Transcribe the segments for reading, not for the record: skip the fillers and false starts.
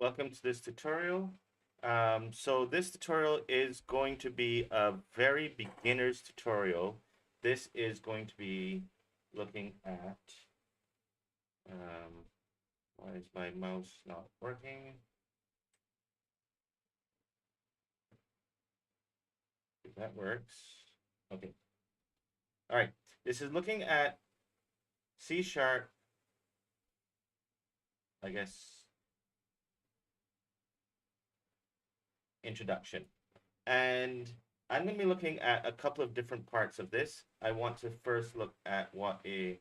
Welcome to this tutorial. So this tutorial is going to be a very beginner's tutorial. This is going to be looking at, um, why is my mouse not working? If that works. Okay. All right. This is looking at C sharp, I guess, introduction. And I'm going to be looking at a couple of different parts of this. I want to first look at what a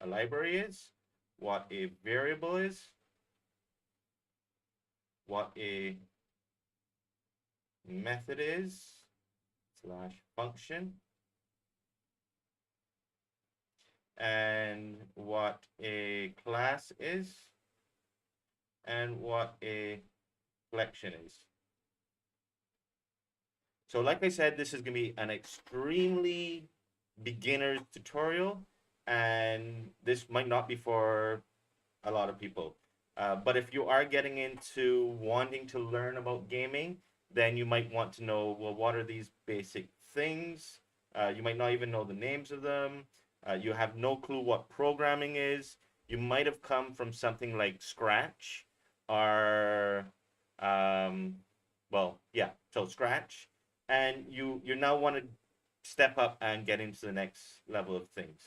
library is, what a variable is, what a method is, slash function, and what a class is, and what a collection is. So like I said, this is going to be an extremely beginner's tutorial, and this might not be for a lot of people. But if you are getting into wanting to learn about gaming, then you might want to know, well, what are these basic things? You might not even know the names of them. You have no clue what programming is. You might have come from something like Scratch or, um, well, yeah, so Scratch. And you now want to step up and get into the next level of things.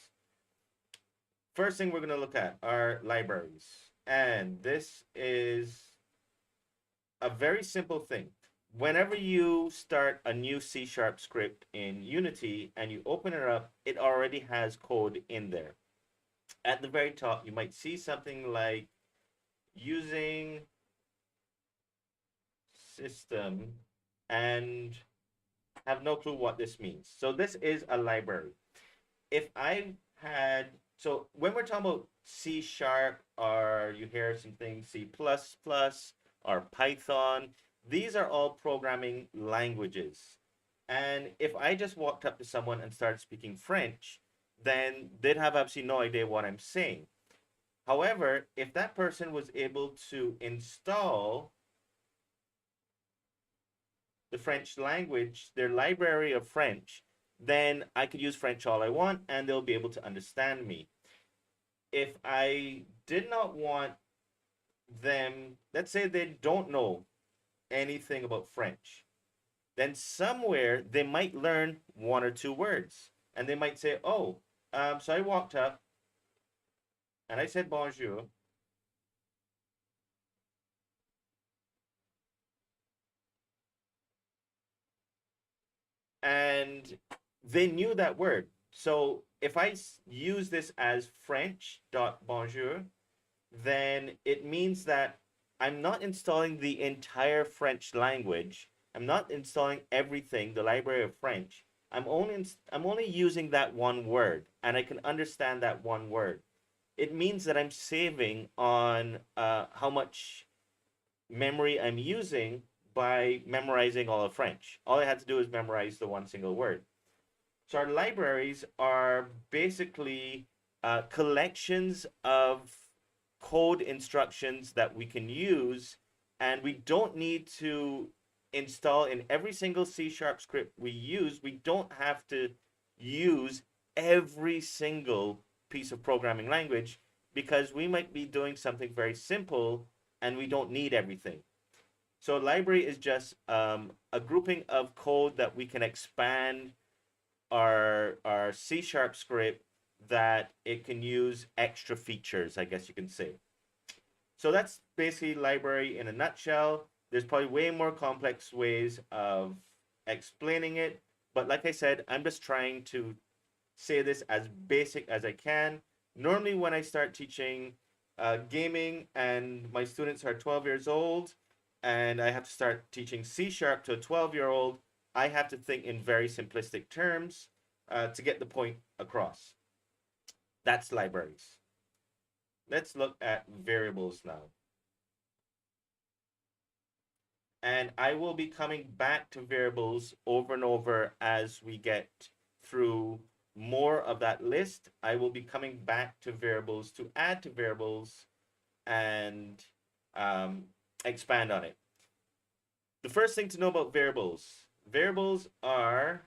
First thing we're going to look at are libraries. And this is a very simple thing. Whenever you start a new C# script in Unity and you open it up, it already has code in there. At the very top, you might see something like using system and have no clue what this means. So this is a library. If I had, so when we're talking about C# or you hear some things C++ or Python, these are all programming languages. And if I just walked up to someone and started speaking French, then they'd have absolutely no idea what I'm saying. However, if that person was able to install the French language, their library of French, then I could use French all I want and they'll be able to understand me. If I did not want them, let's say they don't know anything about French, then somewhere they might learn one or two words. And they might say, oh, so I walked up and I said bonjour. And they knew that word. So if I use this as French.bonjour, then it means that I'm not installing the entire French language. I'm not installing everything, the library of French. I'm only using that one word, and I can understand that one word. It means that I'm saving on how much memory I'm using by memorizing all of French. All I had to do is memorize the one single word. So our libraries are basically collections of code instructions that we can use, and we don't need to install in every single C# script we use. We don't have to use every single piece of programming language because we might be doing something very simple and we don't need everything. So library is just a grouping of code that we can expand our C# script that it can use extra features, I guess you can say. So that's basically library in a nutshell. There's probably way more complex ways of explaining it, but like I said, I'm just trying to say this as basic as I can. Normally when I start teaching gaming and my students are 12 years old and I have to start teaching C# to a 12-year-old, I have to think in very simplistic terms to get the point across. That's libraries. Let's look at variables now. And I will be coming back to variables over and over as we get through more of that list. I will be coming back to variables to add to variables and um, expand on it. The first thing to know about variables are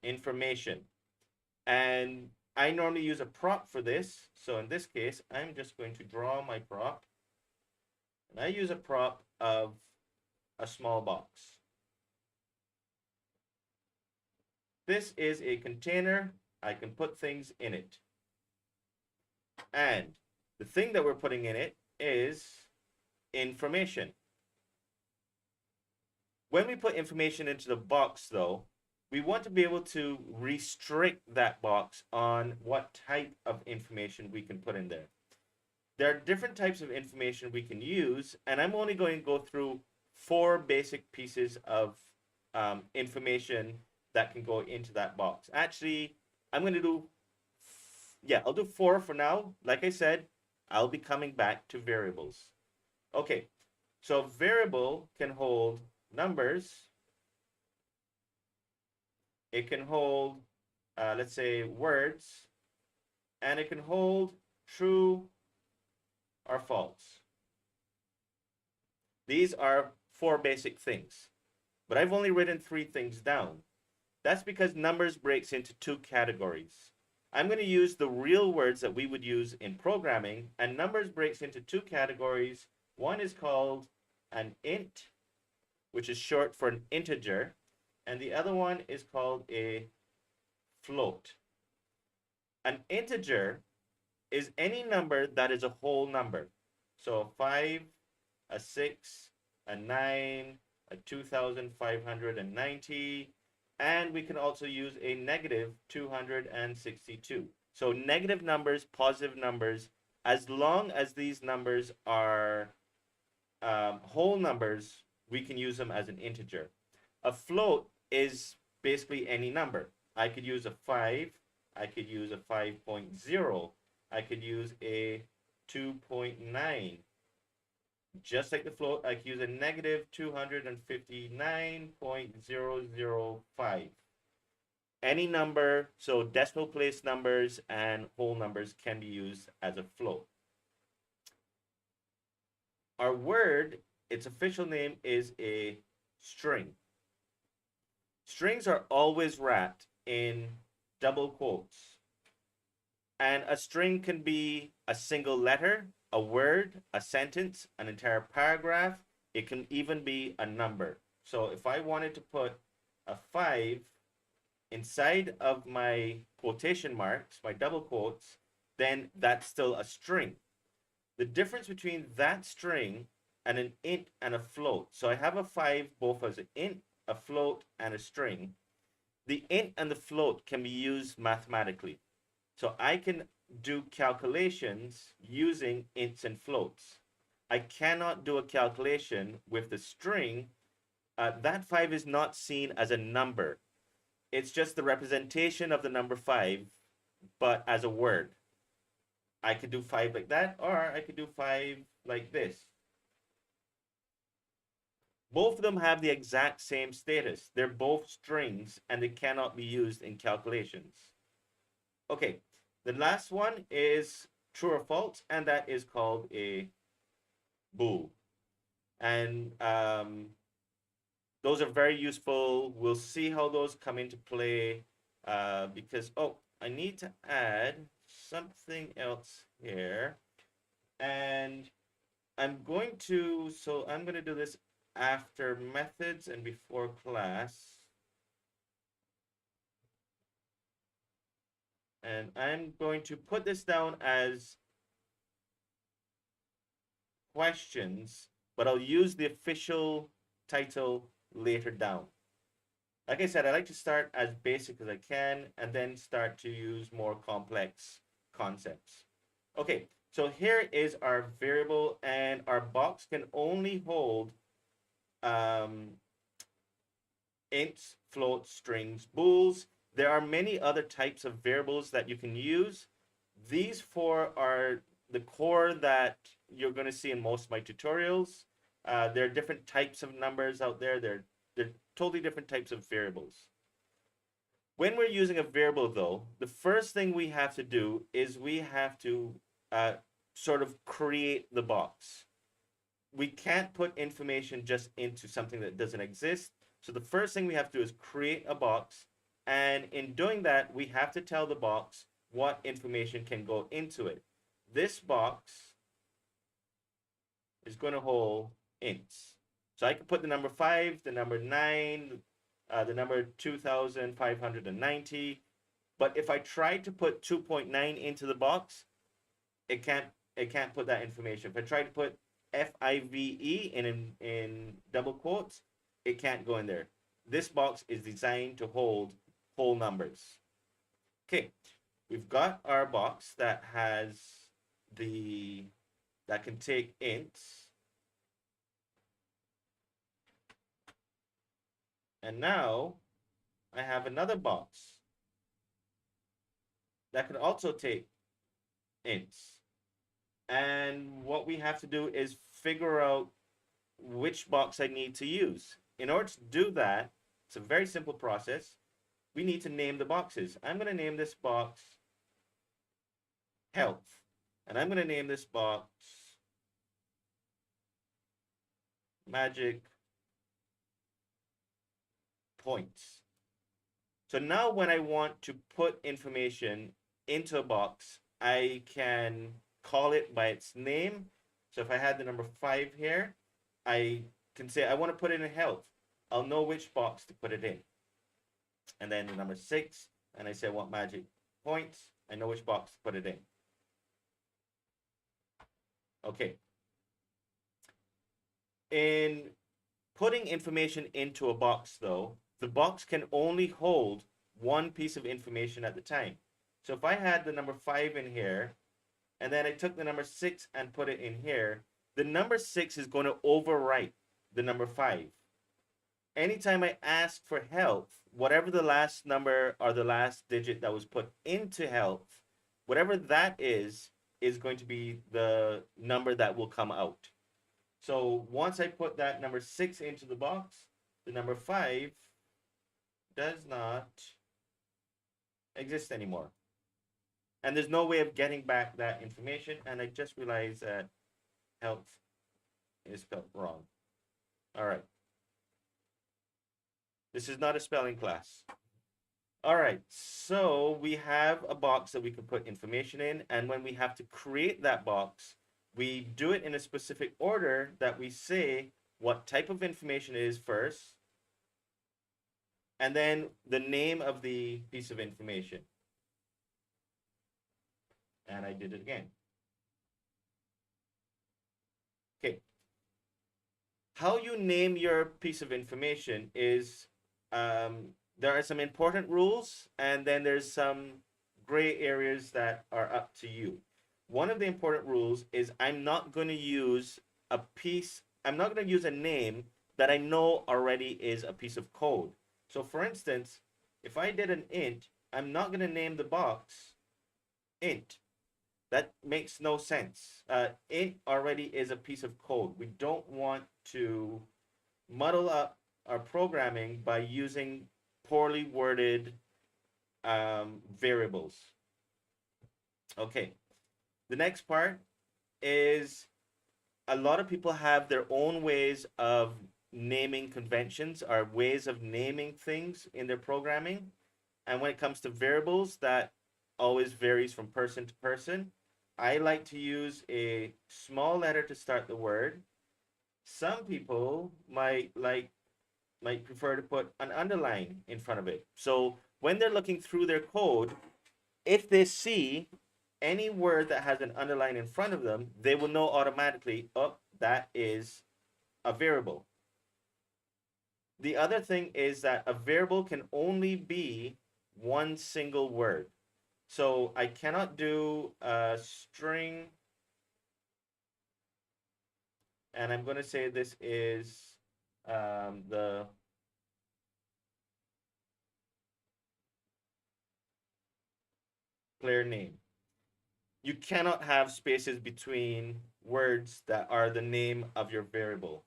information. And I normally use a prop for this. So in this case, I'm just going to draw my prop. And I use a prop of a small box. This is a container. I can put things in it. And the thing that we're putting in it is information. When we put information into the box, though, we want to be able to restrict that box on what type of information we can put in there. There are different types of information we can use, and I'm only going to go through 4 basic pieces of information that can go into that box. Actually, I'm going to do, yeah, I'll do 4 for now. Like I said, I'll be coming back to variables. Okay, so variable can hold numbers. It can hold, let's say, words, and it can hold true or false. These are 4 basic things, but I've only written 3 things down. That's because numbers breaks into 2 categories. I'm going to use the real words that we would use in programming, and numbers breaks into 2 categories. One is called an int, which is short for an integer, and the other one is called a float. An integer is any number that is a whole number. So a 5, a 6, a 9, a 2,590, and we can also use a negative 262. So negative numbers, positive numbers, as long as these numbers are whole numbers, we can use them as an integer. A float is basically any number. I could use a 5, I could use a 5.0, I could use a 2.9. Just like the float, I could use a negative 259.005. Any number, so decimal place numbers and whole numbers can be used as a float. Our word, its official name is a string. Strings are always wrapped in double quotes. And a string can be a single letter, a word, a sentence, an entire paragraph. It can even be a number. So if I wanted to put a 5 inside of my quotation marks, my double quotes, then that's still a string. The difference between that string and an int and a float. So I have a 5 both as an int, a float, and a string. The int and the float can be used mathematically. So I can do calculations using ints and floats. I cannot do a calculation with the string. That 5 is not seen as a number. It's just the representation of the number 5, but as a word. I could do 5 like that, or I could do 5 like this. Both of them have the exact same status. They're both strings, and they cannot be used in calculations. Okay, the last one is true or false, and that is called a bool. And those are very useful. We'll see how those come into play because, oh, I need to add something else here. And I'm going to do this after methods and before class. And I'm going to put this down as questions, but I'll use the official title later down. Like I said, I like to start as basic as I can and then start to use more complex concepts. Okay, so here is our variable, and our box can only hold ints, floats, strings, bools. There are many other types of variables that you can use. These 4 are the core that you're going to see in most of my tutorials. There are different types of numbers out there. They're totally different types of variables. When we're using a variable, though, the first thing we have to do is we have to uh, sort of create the box. We can't put information just into something that doesn't exist. So the first thing we have to do is create a box. And in doing that, we have to tell the box what information can go into it. This box is going to hold ints. So I can put the number 5, the number 9, the number 2,590. But if I try to put 2.9 into the box, it can't it can't put that information. If I try to put FIVE in double quotes, it can't go in there. This box is designed to hold whole numbers. Okay, we've got our box that has the that can take ints. And now I have another box that can also take ints. And what we have to do is figure out which box I need to use. In order to do that, it's a very simple process. We need to name the boxes. I'm going to name this box health. And I'm going to name this box magic points. So now when I want to put information into a box, I can call it by its name. So if I had the number 5 here, I can say I want to put it in health. I'll know which box to put it in. And then the number 6, and I say I want magic points. I know which box to put it in. Okay. In putting information into a box, though, the box can only hold one piece of information at the time. So if I had the number 5 in here, and then I took the number 6 and put it in here, the number 6 is going to overwrite the number 5. Anytime I ask for health, whatever the last number or the last digit that was put into health, whatever that is going to be the number that will come out. So once I put that number 6 into the box, the number 5 does not exist anymore. And there's no way of getting back that information. And I just realized that health is spelled wrong. All right. This is not a spelling class. All right, so we have a box that we can put information in, and when we have to create that box, we do it in a specific order that we say what type of information it is first, and then the name of the piece of information. And I did it again. Okay. How you name your piece of information is there are some important rules, and then there's some gray areas that are up to you. One of the important rules is I'm not going to use I'm not going to use a name that I know already is a piece of code. So for instance, if I did an int, I'm not going to name the box int. That makes no sense. Int already is a piece of code. We don't want to muddle up our programming by using poorly worded variables. Okay, the next part is a lot of people have their own ways of naming conventions or ways of naming things in their programming. And when it comes to variables, that always varies from person to person. I like to use a small letter to start the word. Some people might prefer to put an underline in front of it. So when they're looking through their code, if they see any word that has an underline in front of them, they will know automatically, oh, that is a variable. The other thing is that a variable can only be one single word. So I cannot do a string, and I'm going to say this is the player name. You cannot have spaces between words that are the name of your variable.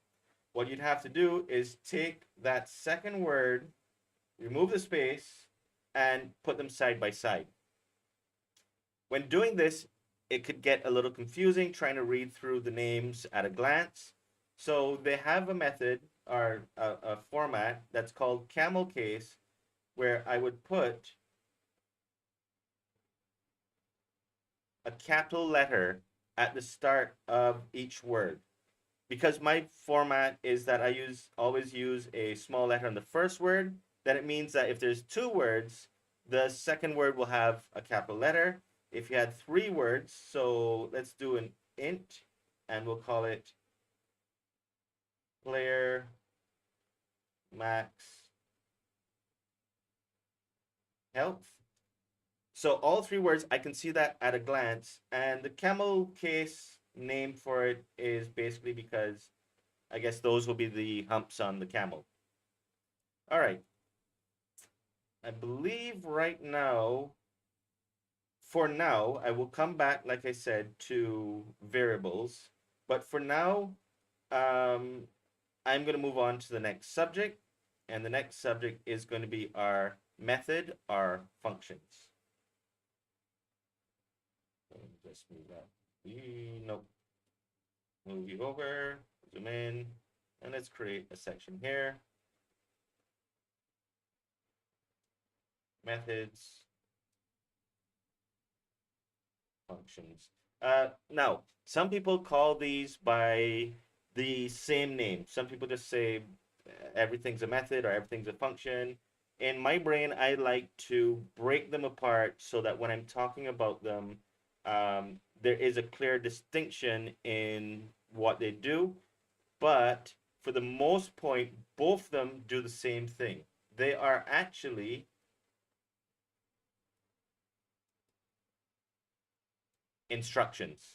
What you'd have to do is take that second word, remove the space, and put them side by side. When doing this, it could get a little confusing trying to read through the names at a glance. So they have a method or a format that's called camel case, where I would put a capital letter at the start of each word. Because my format is that I always use a small letter on the first word, then it means that if there's two words, the second word will have a capital letter. If you had three words, so let's do an int, and we'll call it player max health. So all three words, I can see that at a glance. And the camel case name for it is basically because I guess those will be the humps on the camel. All right. I believe right now, for now, I will come back, like I said, to variables. But for now, um, I'm going to move on to the next subject. And the next subject is going to be our method, our functions. Let me just move that. Nope. Move you over, zoom in, and let's create a section here. Methods, functions. Now, some people call these by the same name. Some people just say everything's a method or everything's a function. In my brain, I like to break them apart so that when I'm talking about them, there is a clear distinction in what they do. But for the most point, both of them do the same thing. They are actually instructions.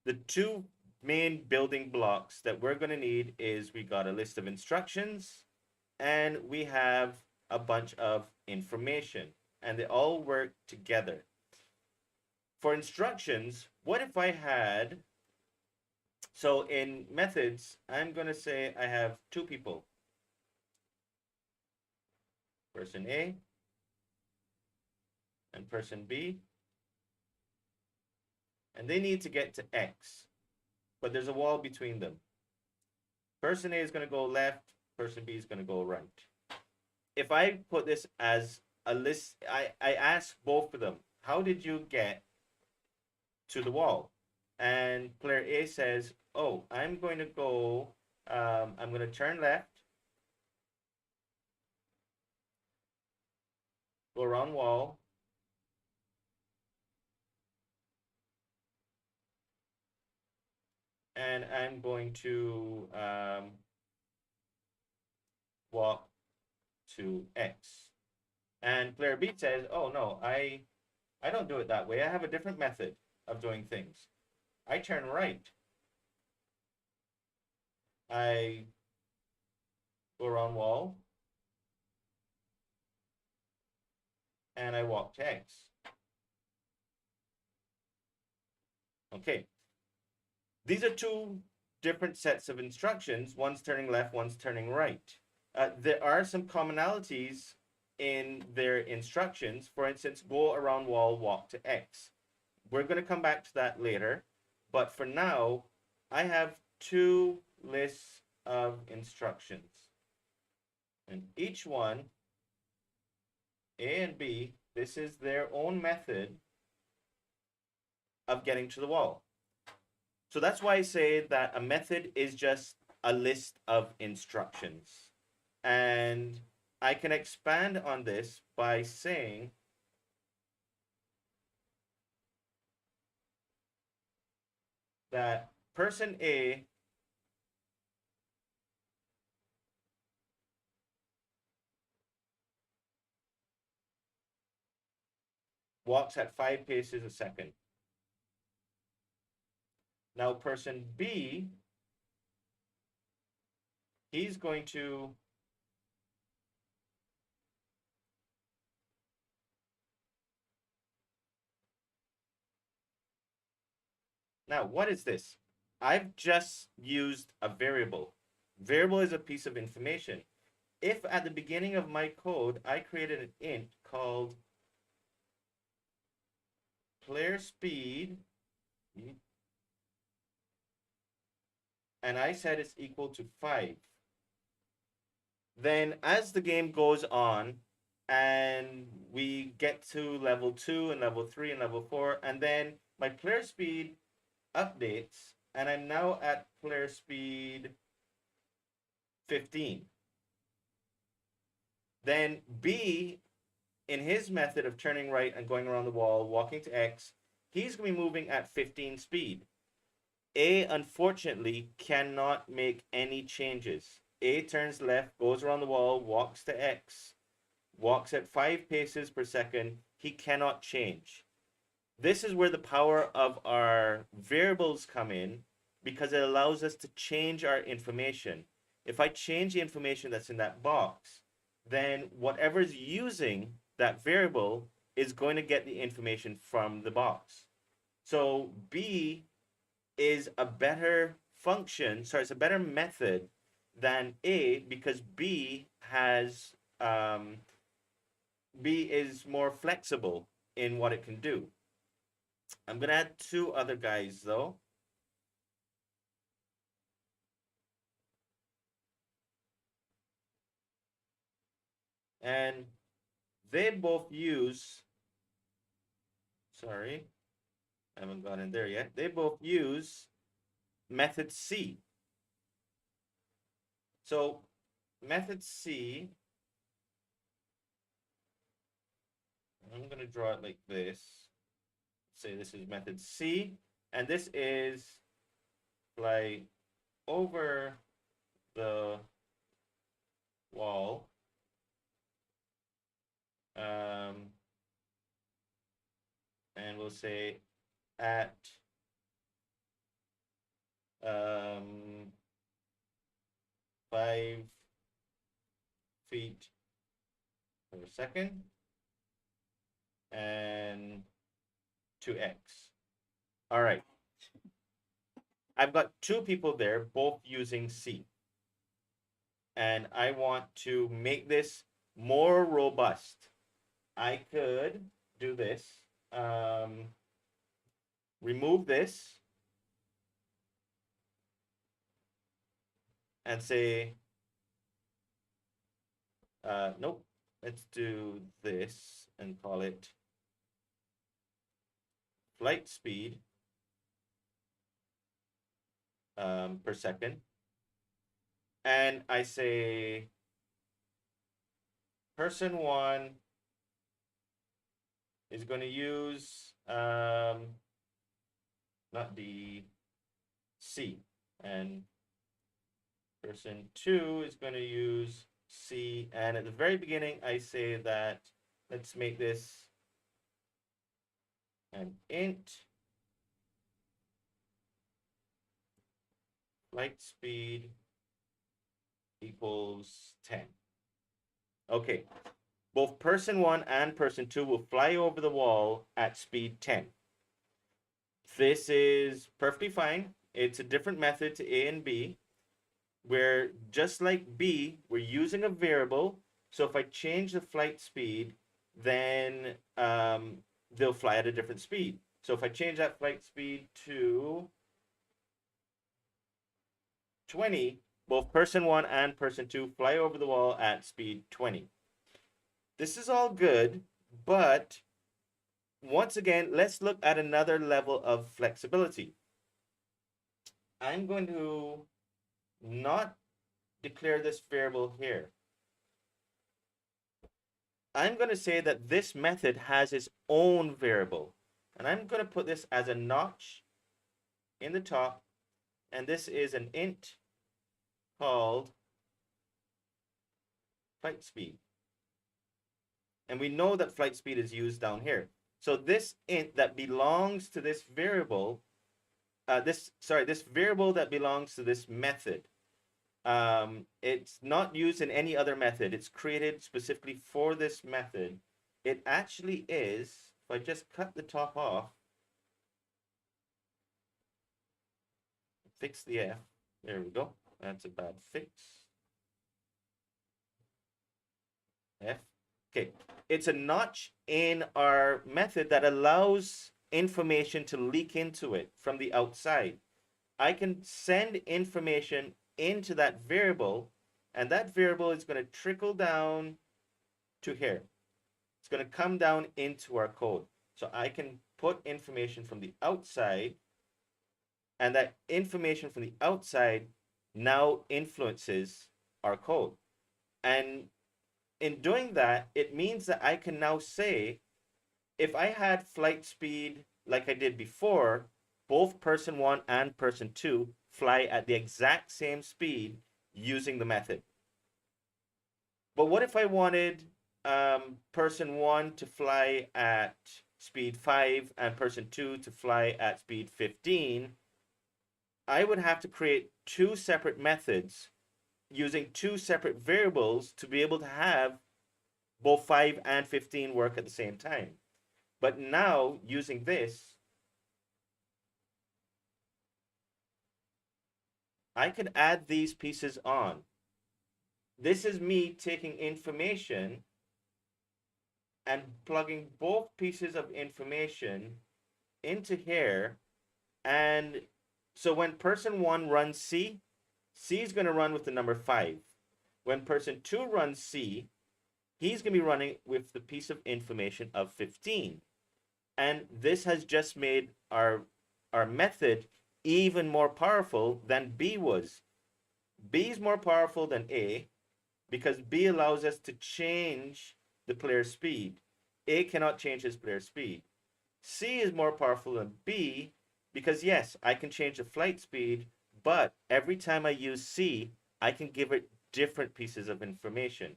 The two main building blocks that we're going to need is we got a list of instructions and we have a bunch of information, and they all work together. For instructions, what if I had, so in methods, I'm going to say I have two people, person A and person B, and they need to get to X, but there's a wall between them. Person A is going to go left, person B is going to go right. If I put this as a list, I ask both of them, how did you get to the wall? And player A says, oh, I'm going to go, I'm going to turn left, go around wall, and I'm going to walk to X. And player B says, oh no, I don't do it that way. I have a different method of doing things. I turn right. I go around wall and I walk to X. Okay. These are two different sets of instructions. One's turning left, one's turning right. There are some commonalities in their instructions. For instance, go around wall, walk to X. We're going to come back to that later. But for now, I have two lists of instructions. And each one, A and B, this is their own method of getting to the wall. So that's why I say that a method is just a list of instructions. And I can expand on this by saying that person A walks at 5 paces a second. Now person B, he's going to now what is this? I've just used a variable. Variable is a piece of information. if at the beginning of my code, I created an int called player speed, and I said it's equal to 5, then as the game goes on and we get to level 2 and level 3 and level 4, and then my player speed updates, and I'm now at player speed 15. Then B, in his method of turning right and going around the wall, walking to X, he's going to be moving at 15 speed. A, unfortunately, cannot make any changes. A turns left, goes around the wall, walks to X, walks at 5 paces per second. He cannot change. This is where the power of our variables come in, because it allows us to change our information. If I change the information that's in that box, then whatever's using that variable is going to get the information from the box. So B is a better function, sorry, it's a better method than A, because B is more flexible in what it can do. I'm gonna add 2 other guys though. And they both use, sorry, I haven't gotten there yet. They both use method C. So method C, I'm gonna draw it like this. Say this is method C, and this is fly over the wall. And we'll say at 5 feet per second and 2x. All right. I've got 2 people there, both using C. And I want to make this more robust. I could do this. Remove this and say, nope, let's do this and call it flight speed per second. And I say person 1 is going to use not D, C. And person 2 is going to use C. And at the very beginning, I say that let's make this an int flight speed equals 10. Okay, both person 1 and person 2 will fly over the wall at speed 10. This is perfectly fine. It's a different method to A and B, where just like B, we're using a variable. So if I change the flight speed, then they'll fly at a different speed. So if I change that flight speed to 20, both person 1 and person 2 fly over the wall at speed 20. This is all good, but once again, let's look at another level of flexibility. I'm going to not declare this variable here. I'm going to say that this method has its own variable. And I'm going to put this as a notch in the top. And this is an int called flight speed. And we know that flight speed is used down here. So this int that belongs to this variable, this variable that belongs to this method, it's not used in any other method. It's created specifically for this method. It actually is, if I just cut the top off, fix the F, there we go. That's a bad fix. Okay, it's a notch in our method that allows information to leak into it from the outside. I can send information into that variable, and that variable is going to trickle down to here. It's going to come down into our code. So I can put information from the outside, and that information from the outside now influences our code. And in doing that, it means that I can now say, if I had flight speed like I did before, both person one and person two fly at the exact same speed using the method. But what if I wanted person one to fly at speed 5 and person two to fly at speed 15? I would have to create two separate methods using two separate variables to be able to have both 5 and 15 work at the same time. But now, using this, I can add these pieces on. This is me taking information and plugging both pieces of information into here. And so when person one runs C, C is going to run with the number 5. When person two runs C, he's going to be running with the piece of information of 15. And this has just made our method even more powerful than B was. B is more powerful than A because B allows us to change the player's speed. A cannot change his player's speed. C is more powerful than B because, yes, I can change the flight speed, but every time I use C, I can give it different pieces of information.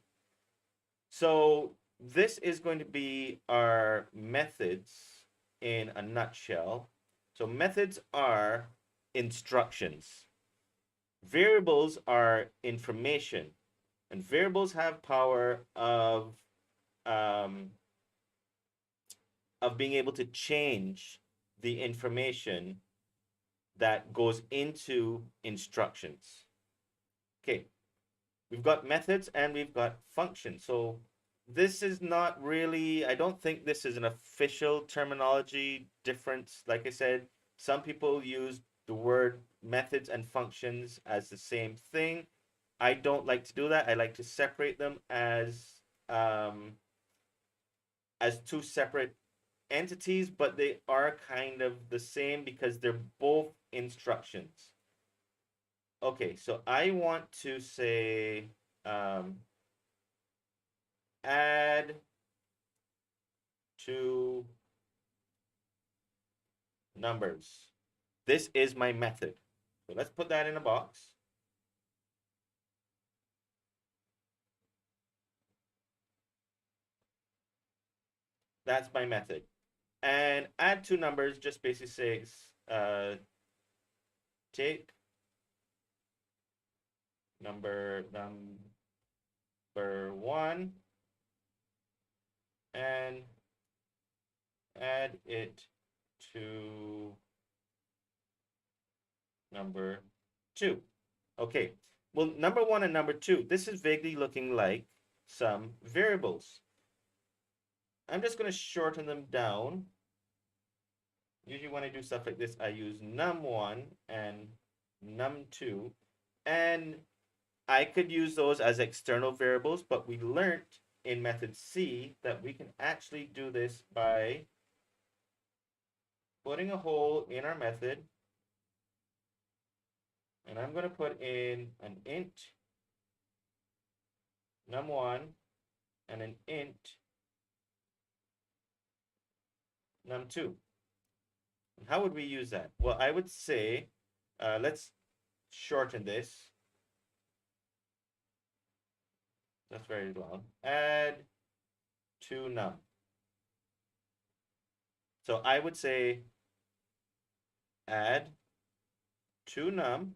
So this is going to be our methods in a nutshell. So methods are instructions. Variables are information. And variables have power um, of being able to change the information that goes into instructions. Okay, we've got methods and we've got functions. So this is not really, I don't think this is an official terminology difference. Like I said, some people use the word methods and functions as the same thing. I don't like to do that. I like to separate them um, as two separate entities, but they are kind of the same because they're both instructions. Okay, so I want to say add two numbers. This is my method. So let's put that in a box. That's my method. And add two numbers just basically says take number one and add it to number two. Okay, well, number one and number two, this is vaguely looking like some variables. I'm just going to shorten them down. Usually when I do stuff like this, I use num1 and num2. And I could use those as external variables, but we learned in method C that we can actually do this by putting a hole in our method. And I'm going to put in an int num1 and an int num2. And how would we use that? Well, I would say, let's shorten this. That's very long. Add to num. So I would say add to num,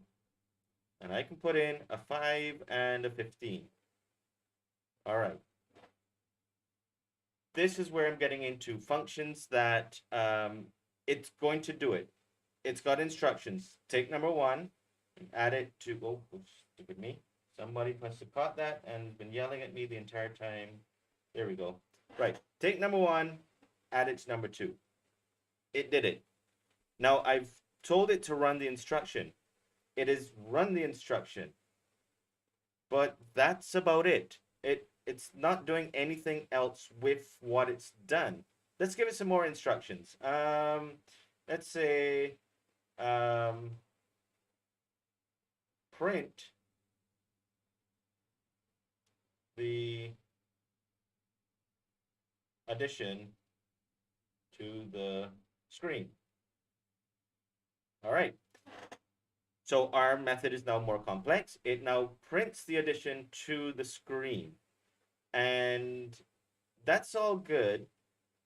and I can put in a 5 and a 15. All right. This is where I'm getting into functions that it's going to do it. It's got instructions. Take number one and add it to, oh, oops, stupid me. Somebody must have caught that and been yelling at me the entire time. There we go. Right. Take number one, add it to number two. It did it. Now I've told it to run the instruction. It has run the instruction, but that's about it. It's not doing anything else with what it's done. Let's give it some more instructions. Let's say um, print the addition to the screen. All right. So our method is now more complex. It now prints the addition to the screen. And that's all good.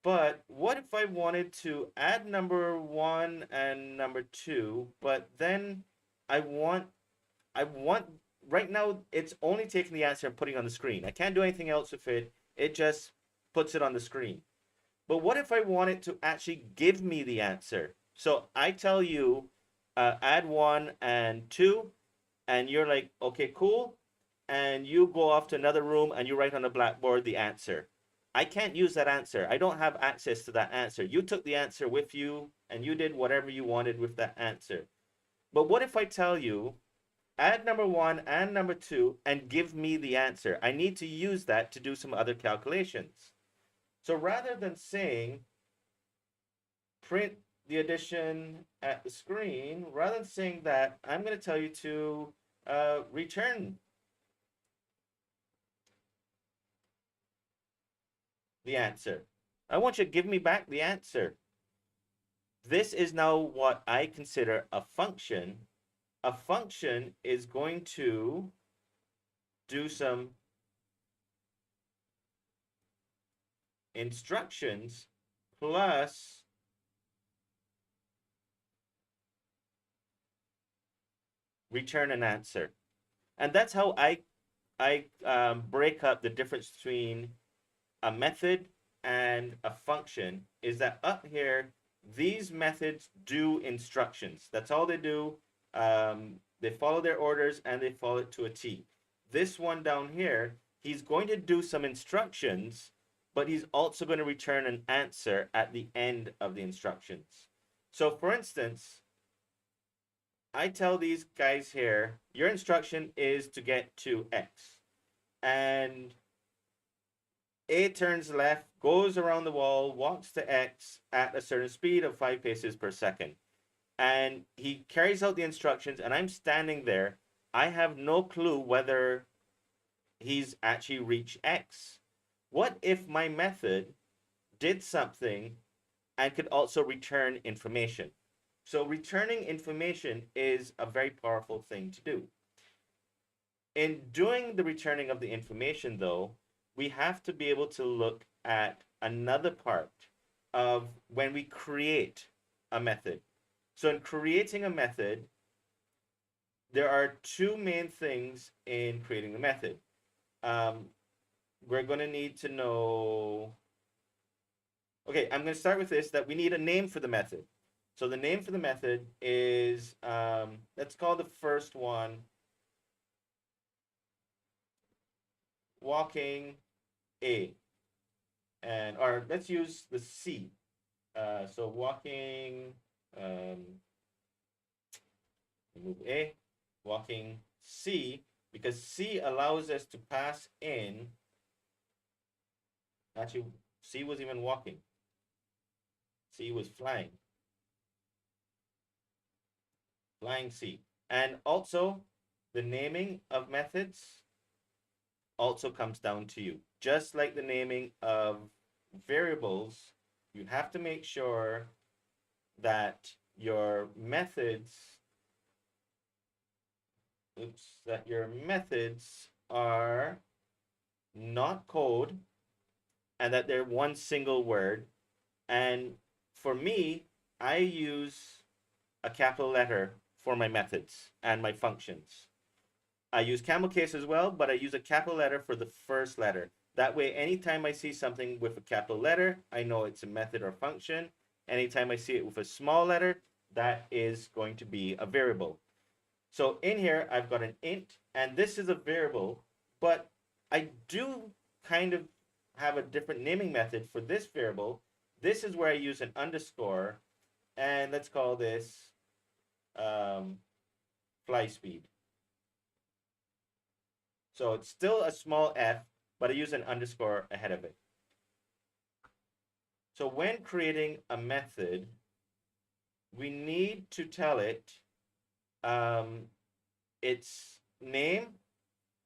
But what if I wanted to add number one and number two, but then I want, I want, right now it's only taking the answer and putting it on the screen. I can't do anything else with it. It just puts it on the screen. But what if I want it to actually give me the answer? So I tell you, add one and two, and you're like, okay, cool. And you go off to another room and you write on the blackboard the answer. I can't use that answer. I don't have access to that answer. You took the answer with you and you did whatever you wanted with that answer. But what if I tell you, add number one and number two and give me the answer? I need to use that to do some other calculations. So rather than saying print the addition at the screen, rather than saying that, I'm going to tell you to return the answer. I want you to give me back the answer. This is now what I consider a function. A function is going to do some instructions plus return an answer. And that's how I break up the difference between a method and a function, is that up here, these methods do instructions. That's all they do. They follow their orders and they follow it to a T. This one down here, he's going to do some instructions, but he's also going to return an answer at the end of the instructions. So for instance, I tell these guys here, your instruction is to get to X. And A turns left, goes around the wall, walks to X at a certain speed of 5 paces per second. And he carries out the instructions, and I'm standing there. I have no clue whether he's actually reached X. What if my method did something and could also return information? So returning information is a very powerful thing to do. In doing the returning of the information, though, we have to be able to look at another part of when we create a method. So in creating a method, there are two main things in creating a method. We're going to need to know, okay, I'm going to start with this, that we need a name for the method. So the name for the method is, let's call the first one walking A. And, or let's use the C. So walking, remove A, walking C, because C allows us to pass in, actually, C was even walking. C was flying. Flying C. And also, the naming of methods also comes down to you. Just like the naming of variables, you have to make sure that your methods, that your methods are not code and that they're one single word. And for me, I use a capital letter for my methods and my functions. I use camel case as well, but I use a capital letter for the first letter. That way, anytime I see something with a capital letter, I know it's a method or function. Anytime I see it with a small letter, that is going to be a variable. So in here, I've got an int, and this is a variable, but I do kind of have a different naming method for this variable, this is where I use an underscore, and let's call this um, fly speed. So it's still a small f, but I use an underscore ahead of it. So when creating a method, we need to tell it its name,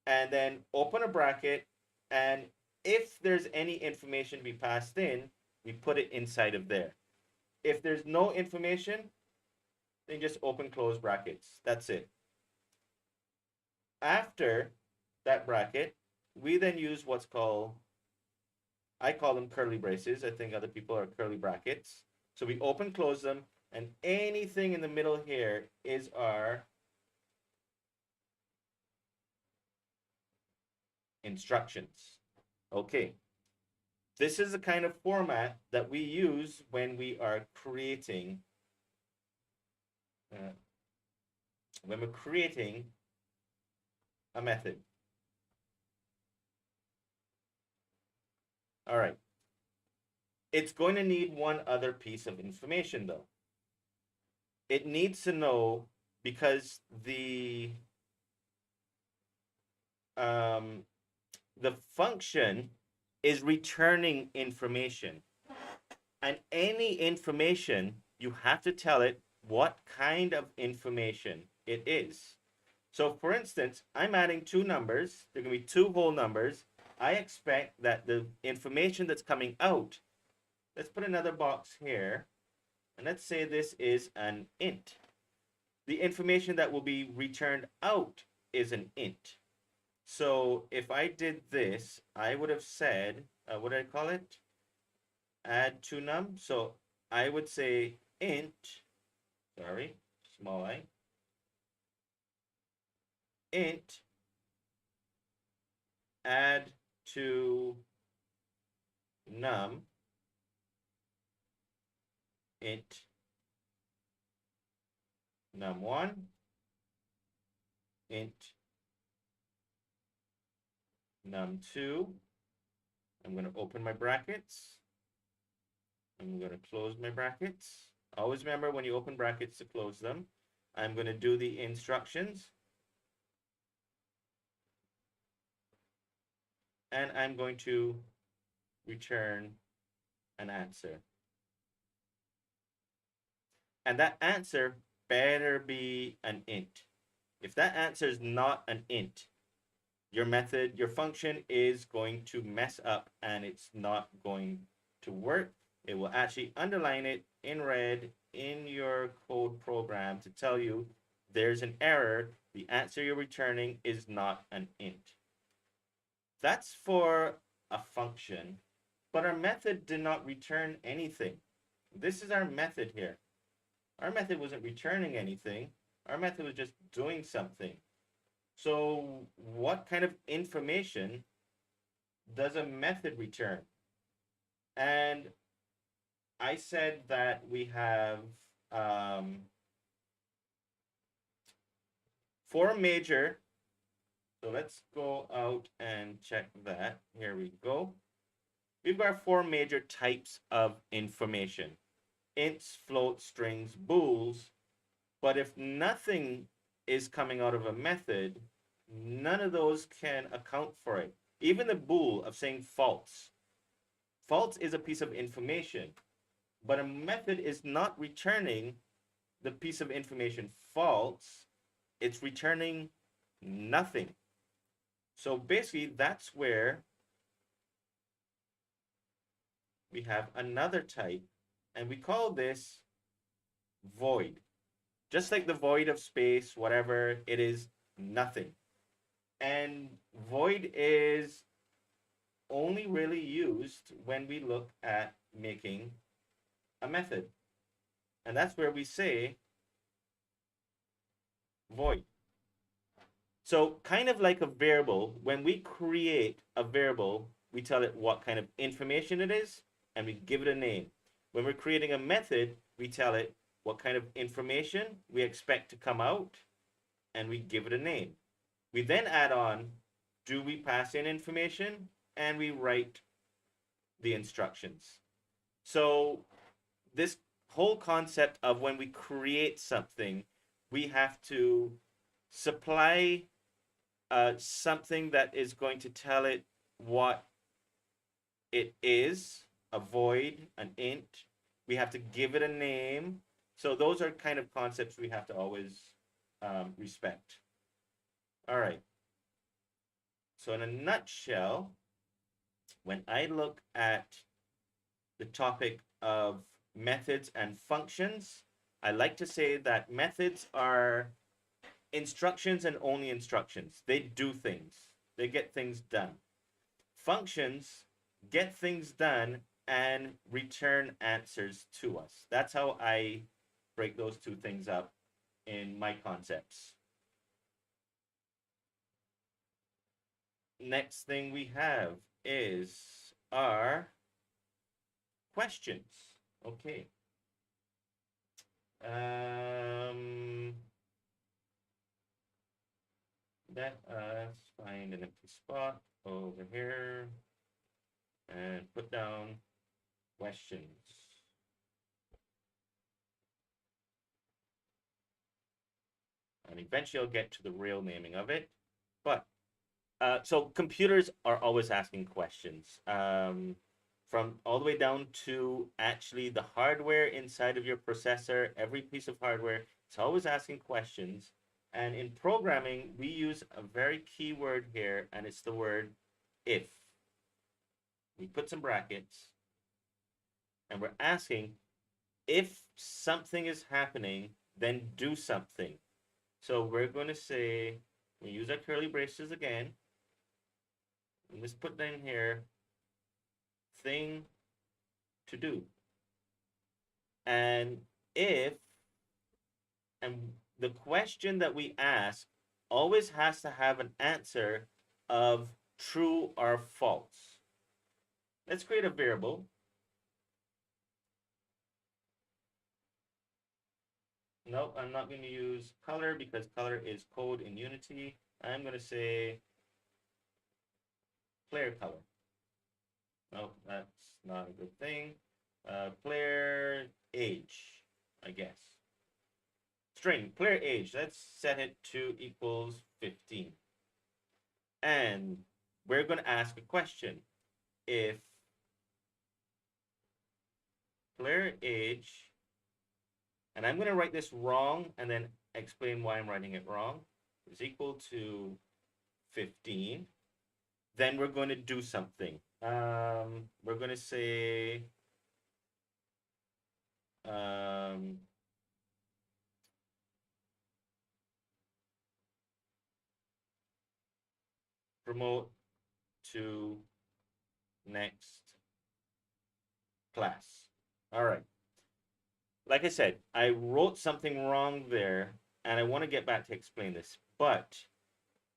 and then open a bracket, and if there's any information to be passed in, we put it inside of there. If there's no information, then just open close brackets. That's it. After that bracket, we then use what's called, I call them curly braces. I think other people are curly brackets. So we open close them, and anything in the middle here is our instructions. Okay. This is the kind of format that we use when we are creating uh, a method. All right. It's going to need one other piece of information though. It needs to know, because um, the function is returning information. And any information, you have to tell it what kind of information it is. So for instance, I'm adding two numbers. They're going to be two whole numbers. I expect that the information that's coming out, let's put another box here, and let's say this is an int. The information that will be returned out is an int. So if I did this, I would have said, what did I call it? Add to num. So I would say int, sorry, small I, int add to num, int num1, int num2. I'm going to open my brackets. I'm going to close my brackets. Always remember when you open brackets to close them. I'm going to do the instructions. And I'm going to return an answer. And that answer better be an int. If that answer is not an int, your method, your function is going to mess up and it's not going to work. It will actually underline it in red in your code program to tell you there's an error. The answer you're returning is not an int. That's for a function, but our method did not return anything. This is our method here. Our method wasn't returning anything. Our method was just doing something. So what kind of information does a method return? And I said that we have four major. So let's go out and check that. Here we go. We've got four major types of information: ints, floats, strings, bools. But if nothing is coming out of a method, none of those can account for it. Even the bool of saying false. False is a piece of information, but a method is not returning the piece of information false. It's returning nothing. So basically, that's where we have another type, and we call this void. Just like the void of space, whatever, it is nothing. And void is only really used when we look at making a method. And that's where we say void. So kind of like a variable, when we create a variable, we tell it what kind of information it is, and we give it a name. When we're creating a method, we tell it what kind of information we expect to come out, and we give it a name. We then add on, do we pass in information, and we write the instructions. So this whole concept of when we create something, we have to supply something that is going to tell it what it is, a void, an int. We have to give it a name. So those are kind of concepts we have to always respect. All right. So in a nutshell, when I look at the topic of methods and functions, I like to say that methods are instructions and only instructions. They do things, they get things done. Functions get things done and return answers to us. That's how I break those two things up in my concepts. Next thing we have is our questions. Okay. Um, let's find an empty spot over here and put down questions. And eventually I'll get to the real naming of it. But so computers are always asking questions, from all the way down to actually the hardware inside of your processor. Every piece of hardware, it's always asking questions. And in programming, we use a very key word here, and it's the word if. We put some brackets, and we're asking if something is happening, then do something. So we're going to say, we use our curly braces again. Let's put down here, thing to do. And if, and the question that we ask always has to have an answer of true or false. Let's create a variable. Nope, I'm not going to use color because color is code in Unity. I'm going to say player color. Nope, that's not a good thing. Player age, I guess. String, player age, let's set it to equals 15. And we're going to ask a question. If player age, and I'm going to write this wrong and then explain why I'm writing it wrong, is equal to 15, then we're going to do something. We're going to say promote to next class. All right. Like I said, I wrote something wrong there, and I want to get back to explain this. But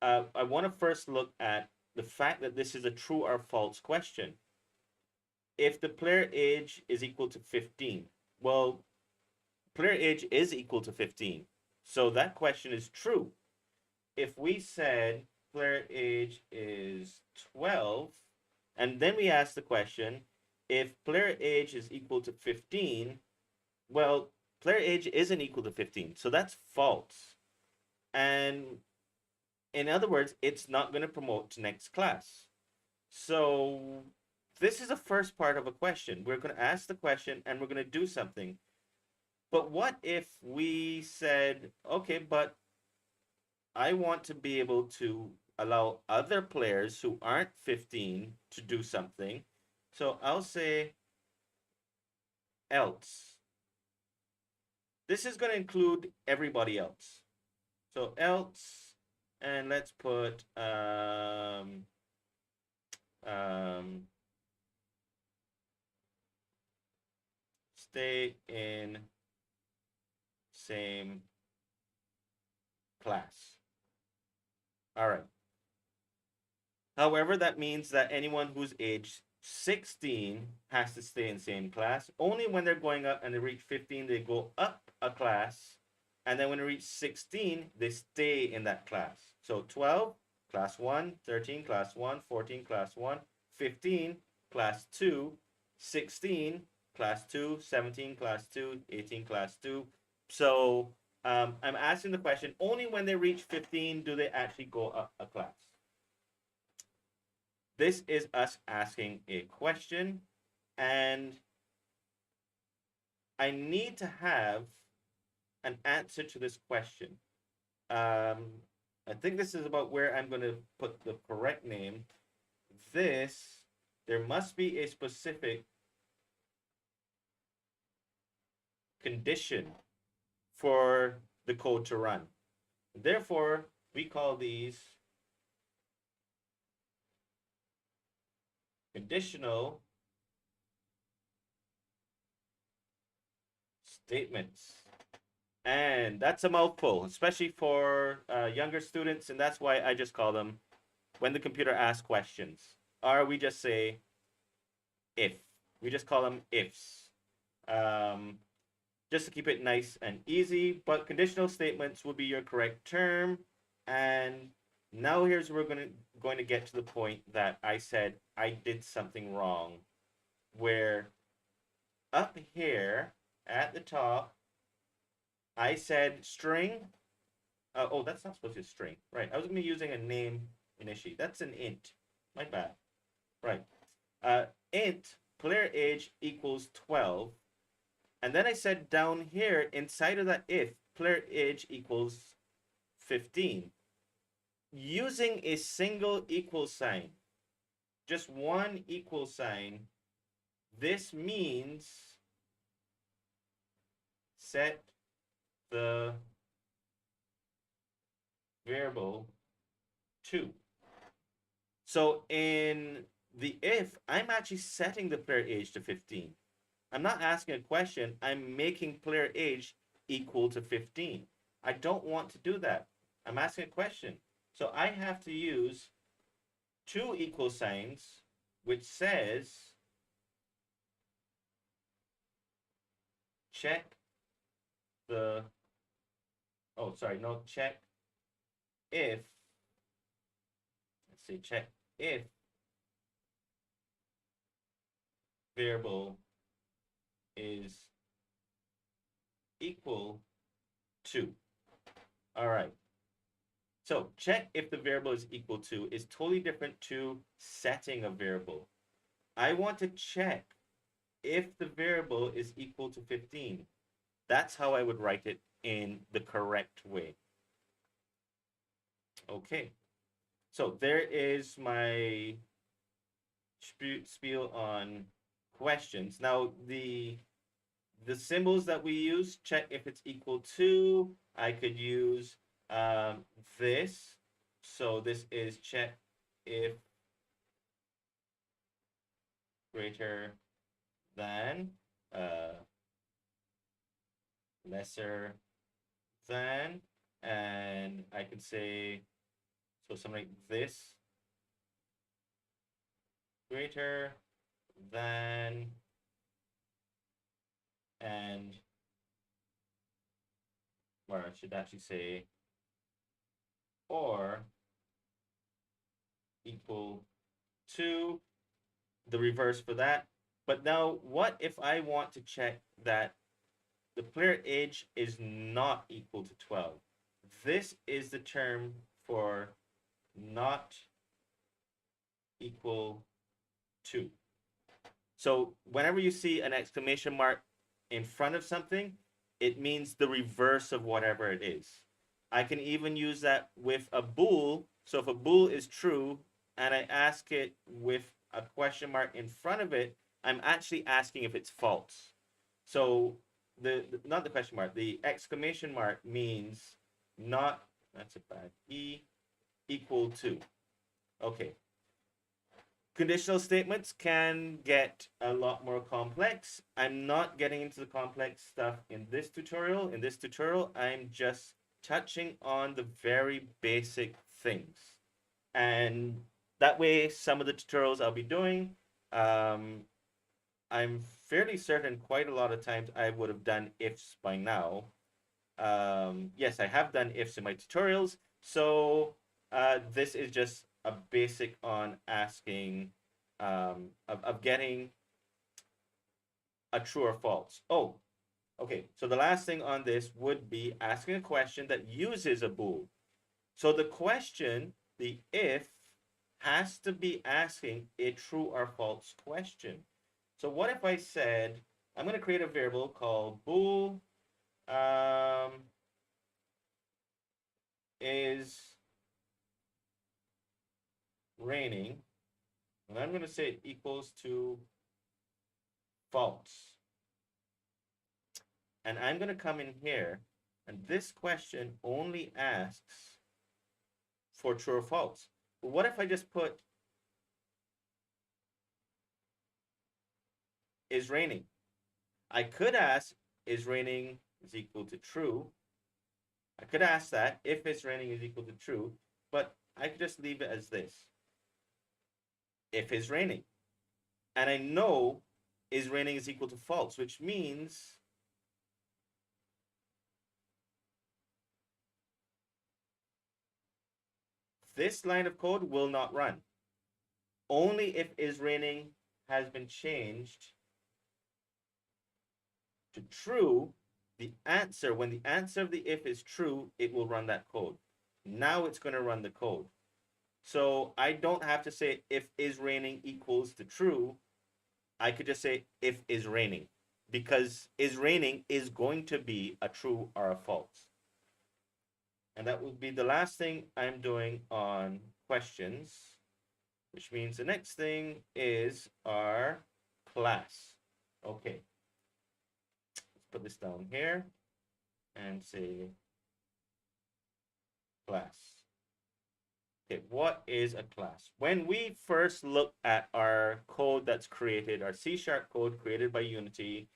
I want to first look at the fact that this is a true or false question. If the player age is equal to 15, well, player age is equal to 15. So that question is true. If we said player age is 12, and then we ask the question, if player age is equal to 15, well, player age isn't equal to 15, so that's false. And in other words, it's not going to promote to next class. So this is the first part of a question. We're going to ask the question and we're going to do something. But what if we said, okay, but I want to be able to allow other players who aren't 15 to do something. So I'll say else. This is going to include everybody else. So else, and let's put stay in same class. All right. However, that means that anyone who's age 16 has to stay in same class. Only when they're going up and they reach 15, they go up a class. And then when they reach 16, they stay in that class. So 12, class 1, 13, class 1, 14, class 1, 15, class 2, 16, class 2, 17, class 2, 18, class 2. So I'm asking the question, only when they reach 15 do they actually go up a class. This is us asking a question, and I need to have an answer to this question. I think this is about where I'm going to put the correct name. This, there must be a specific condition for the code to run. Therefore, we call these conditional statements. And that's a mouthful, especially for younger students, and that's why I just call them when the computer asks questions. Or we just say if. We just call them ifs. Um, just to keep it nice and easy, but conditional statements will be your correct term. And now here's where we're going to get to the point that I said I did something wrong, where up here at the top, I said string. Oh, that's not supposed to be a string. Right. I was going to be using a name initially. That's an int. My bad. Right. Int player age equals 12. And then I said down here, inside of that if, player age equals 15. Using a single equal sign, just one equal sign, this means set the variable to. So in the if, I'm actually setting the player age to 15. I'm not asking a question. I'm making player age equal to 15. I don't want to do that. I'm asking a question. So I have to use two equal signs, which says check the, oh, sorry, no, check if, let's see, check if variable is equal to. All right. So check if the variable is equal to is totally different to setting a variable. I want to check if the variable is equal to 15. That's how I would write it in the correct way. Okay. So there is my spiel on questions. Now the symbols that we use, check if it's equal to, I could use this. So this is check if greater than, lesser than, and I could say, so something like this, greater than, and, or I should actually say, or equal to, the reverse for that. But now, what if I want to check that the player age is not equal to 12? This is the term for not equal to. So whenever you see an exclamation mark in front of something, it means the reverse of whatever it is. I can even use that with a bool. So if a bool is true and I ask it with a question mark in front of it, I'm actually asking if it's false. So the not the question mark, the exclamation mark means not, that's a bad E, equal to. Okay. Conditional statements can get a lot more complex. I'm not getting into the complex stuff in this tutorial. In this tutorial, I'm just touching on the very basic things. And that way, some of the tutorials I'll be doing, I'm fairly certain quite a lot of times I would have done ifs by now. Yes, I have done ifs in my tutorials. So this is just a basic on asking of getting a true or false. Oh, okay. So the last thing on this would be asking a question that uses a bool. So the question, the if, has to be asking a true or false question. So what if I said, I'm going to create a variable called bool is raining, and I'm going to say it equals to false. And I'm going to come in here, and this question only asks for true or false. But what if I just put is raining? I could ask is raining is equal to true. I could ask that if it's raining is equal to true, but I could just leave it as this. If it's raining. And I know is raining is equal to false, which means this line of code will not run. Only if is raining has been changed to true, the answer, when the answer of the if is true, it will run that code. Now it's going to run the code. So I don't have to say if is raining equals to true. I could just say if is raining, because is raining is going to be a true or a false. And that would be the last thing I'm doing on questions, which means the next thing is our class. Okay, let's put this down here and say class. Okay, what is a class? When we first look at our code that's created, our C# code created by Unity,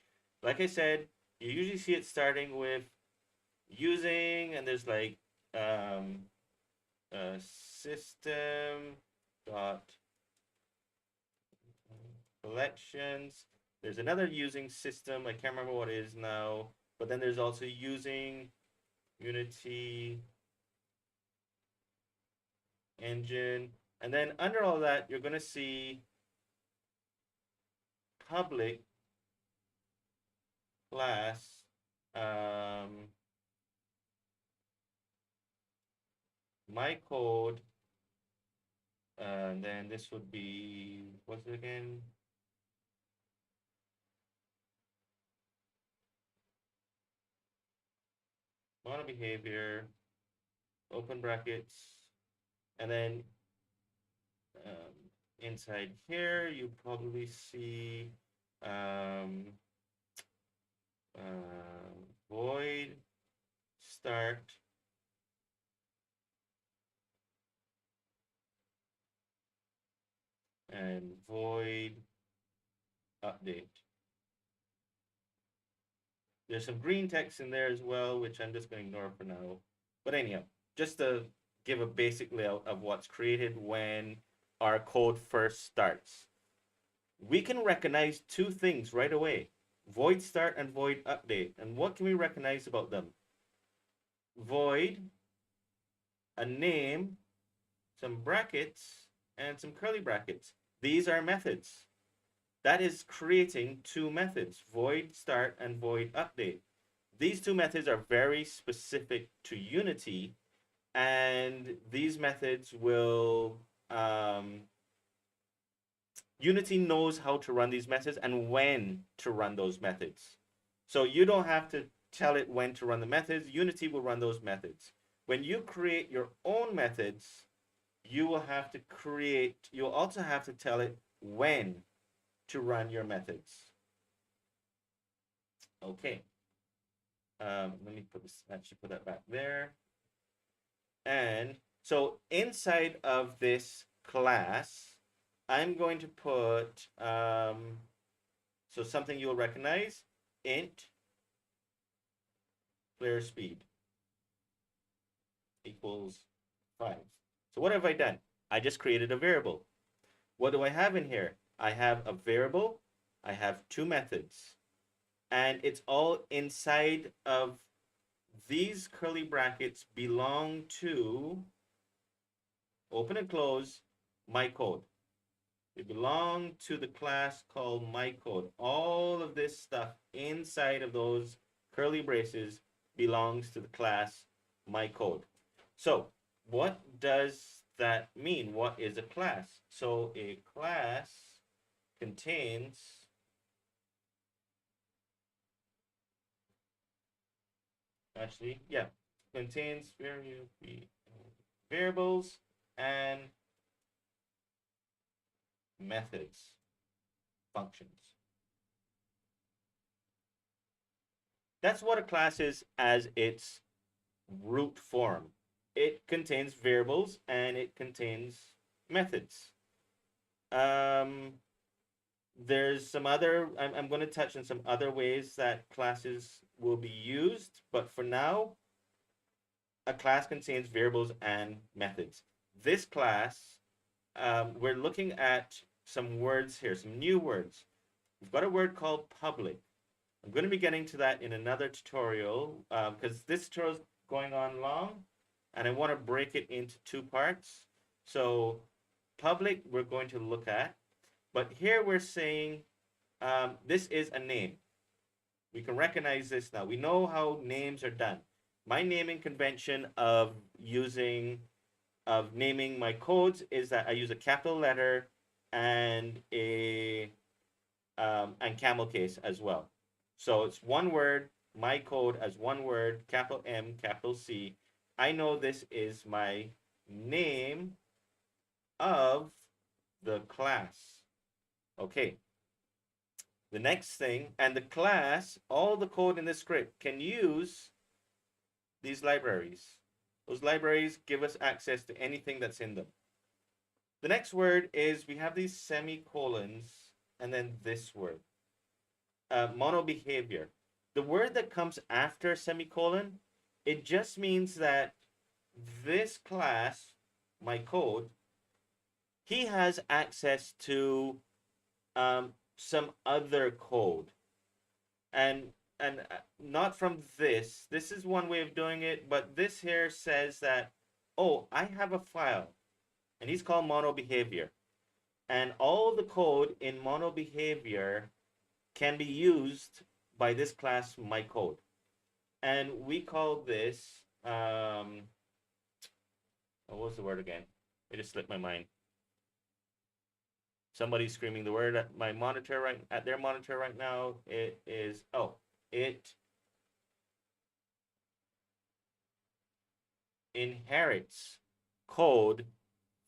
like I said, you usually see it starting with using, and there's like system dot collections. There's another using system. I can't remember what it is now, but then there's also using Unity engine. And then under all that, you're going to see public class my code. And then this would be, what's it again? Model behavior, open brackets, and then inside here, you probably see void start and void update. There's some green text in there as well, which I'm just going to ignore for now. But anyhow, just to give a basic layout of what's created when our code first starts. We can recognize two things right away: void start and void update. And what can we recognize about them? Void, a name, some brackets, and some curly brackets. These are methods. That is creating two methods: void start and void update. These two methods are very specific to Unity, and these methods will Unity knows how to run these methods and when to run those methods. So you don't have to tell it when to run the methods. Unity will run those methods. When you create your own methods, you'll also have to tell it when to run your methods. Okay. Let me actually put that back there. And so inside of this class, I'm going to put, so something you'll recognize, int player speed equals 5. So what have I done? I just created a variable. What do I have in here? I have a variable, I have two methods, and it's all inside of these curly brackets belong to, open and close, my code. They belong to the class called my code. All of this stuff inside of those curly braces belongs to the class my code. So what does that mean? What is a class? So a class contains actually, yeah, contains variables and methods, functions. That's what a class is as its root form. It contains variables and it contains methods. Um, there's some other, I'm going to touch on some other ways that classes will be used, but for now, a class contains variables and methods. This class, we're looking at some words here, some new words. We've got a word called public. I'm going to be getting to that in another tutorial because this tutorial is going on long and I want to break it into two parts. So public we're going to look at, but here we're saying this is a name. We can recognize this now. We know how names are done. My naming convention of naming my codes is that I use a capital letter and a and camel case as well. So it's one word, my code as one word, capital M, capital C. I know this is my name of the class. Okay. The next thing, and the class, all the code in this script can use these libraries. Those libraries give us access to anything that's in them. The next word is we have these semicolons and then this word. Mono behavior. The word that comes after semicolon, it just means that this class, my code, he has access to some other code. And not from this. This is one way of doing it, but this here says that, oh, I have a file, and he's called mono behavior. And all the code in mono behavior can be used by this class my code, and we call this what was the word again? It just slipped my mind. Somebody's screaming the word at my monitor at their monitor right now. It is it inherits code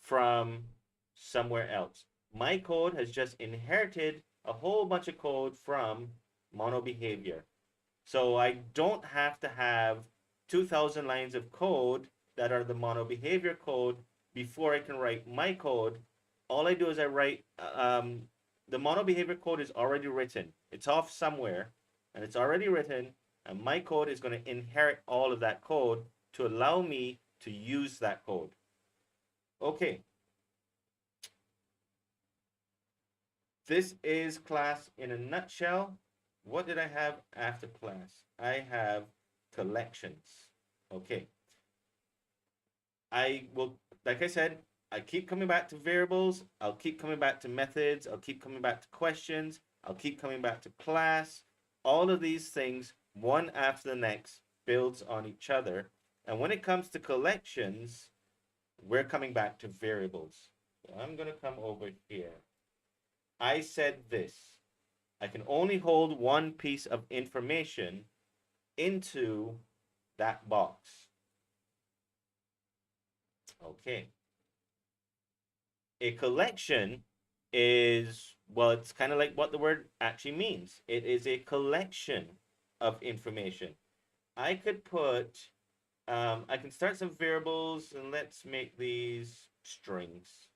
from somewhere else. My code has just inherited a whole bunch of code from mono behavior. So I don't have to have 2,000 lines of code that are the mono behavior code before I can write my code. All I do is I write, the mono behavior code is already written. It's off somewhere and it's already written, and my code is going to inherit all of that code to allow me to use that code. Okay. This is class in a nutshell. What did I have after class? I have collections. Okay. I will, like I said, I keep coming back to variables. I'll keep coming back to methods. I'll keep coming back to questions. I'll keep coming back to class. All of these things, one after the next, builds on each other. And when it comes to collections, we're coming back to variables. So I'm going to come over here. I said this. I can only hold one piece of information into that box. Okay. A collection is, well, it's kind of like what the word actually means. It is a collection of information. I could put, I can start some variables, and let's make these strings.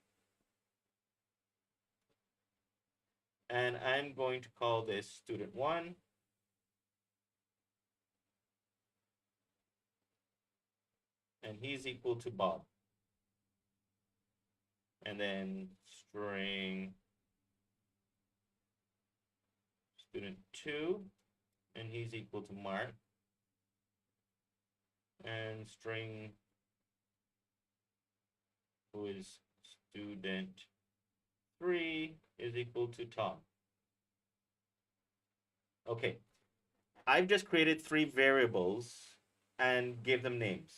And I'm going to call this student 1. And he's equal to Bob. And then string student 2, and he's equal to Mark. And string who is student 3 is equal to Tom. Okay, I've just created 3 variables and gave them names.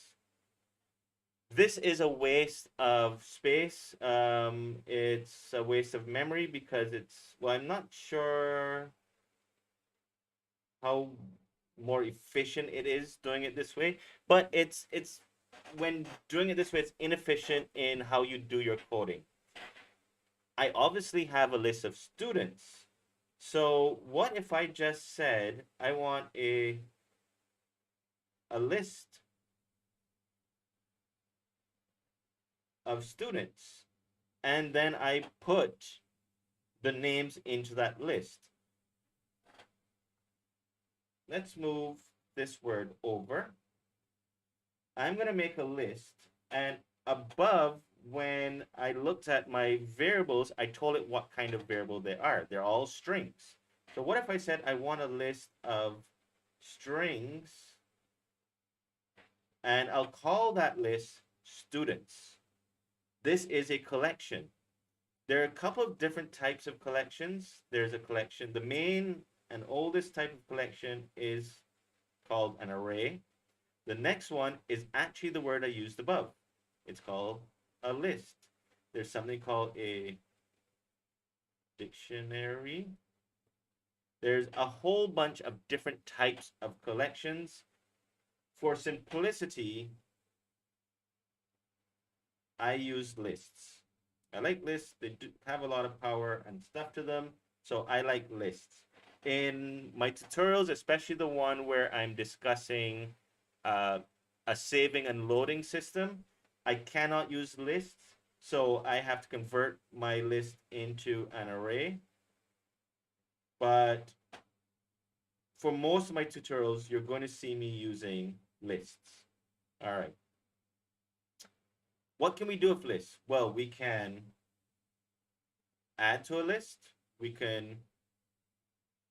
This is a waste of space. It's a waste of memory because well, I'm not sure how more efficient it is doing it this way, but it's when doing it this way, it's inefficient in how you do your coding. I obviously have a list of students. So what if I just said I want a list of students, and then I put the names into that list. Let's move this word over. I'm going to make a list, and above, when I looked at my variables, I told it what kind of variable they are. They're all strings. So what if I said I want a list of strings, and I'll call that list students. This is a collection. There are a couple of different types of collections. There's a collection, the main and oldest type of collection is called an array. The next one is actually the word I used above. It's called a list. There's something called a dictionary. There's a whole bunch of different types of collections. For simplicity, I use lists. I like lists. They do have a lot of power and stuff to them, so I like lists. In my tutorials, especially the one where I'm discussing uh, a saving and loading system, I cannot use lists, so I have to convert my list into an array. But for most of my tutorials, you're going to see me using lists. All right. What can we do with lists? Well, we can add to a list. We can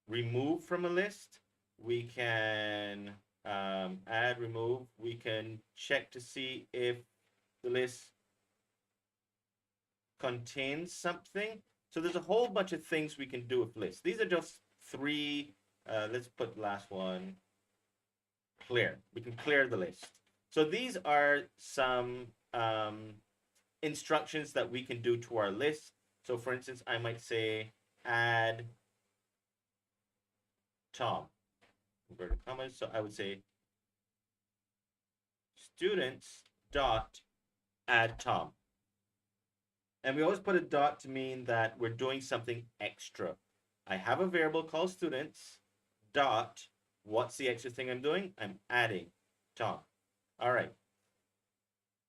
remove from a list. We can add, remove. We can check to see if the list contains something. So there's a whole bunch of things we can do with lists. These are just 3. Let's put the last one, clear. We can clear the list. So these are some instructions that we can do to our list. So for instance, I might say add Tom. Inverted commas. So I would say students dot add Tom. And we always put a dot to mean that we're doing something extra. I have a variable called students dot, what's the extra thing I'm doing? I'm adding Tom. All right.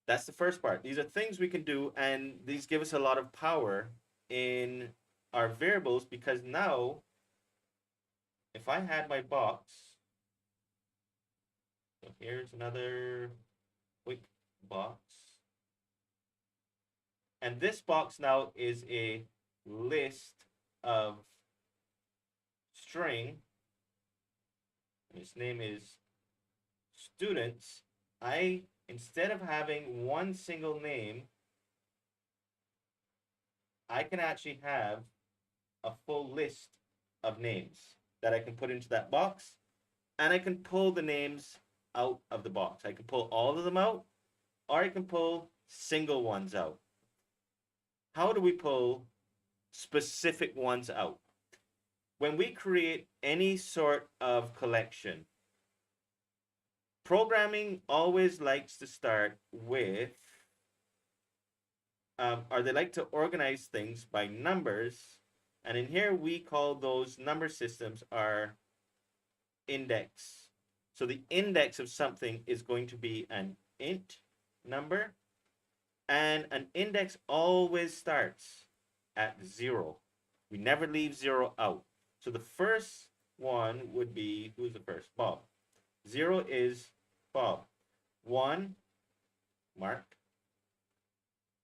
That's the first part. These are things we can do, and these give us a lot of power in our variables, because now if I had my box, so here's another quick box. And this box now is a list of string. And its name is students. Instead of having one single name, I can actually have a full list of names that I can put into that box, and I can pull the names out of the box. I can pull all of them out, or I can pull single ones out. How do we pull specific ones out? When we create any sort of collection, programming always likes to start with, or they like to organize things by numbers. And in here, we call those number systems our index. So the index of something is going to be an int number. And an index always starts at 0. We never leave 0 out. So the first one would be, who's the first? Bob. 0 is Bob. 1, Mark.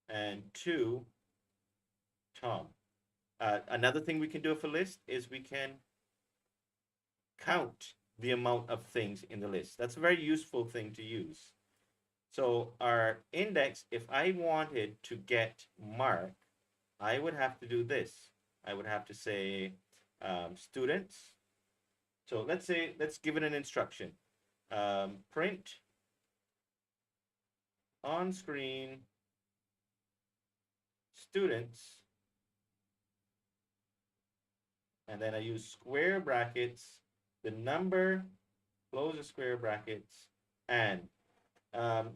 And 2, Tom. Another thing we can do with a list is we can count the amount of things in the list. That's a very useful thing to use. So our index, if I wanted to get Mark, I would have to do this. I would have to say students. So let's say, let's give it an instruction. Print on screen students, and then I use square brackets, the number, close the square brackets, and um,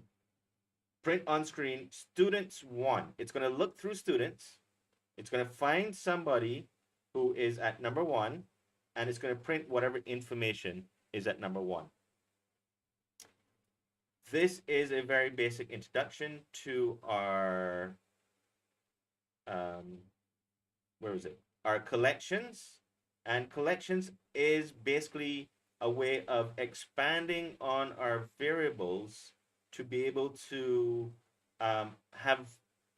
print on screen students one. It's going to look through students. It's going to find somebody who is at number one, and it's going to print whatever information is at number one. This is a very basic introduction to our, um, where is it? Our collections. And collections is basically a way of expanding on our variables to be able to have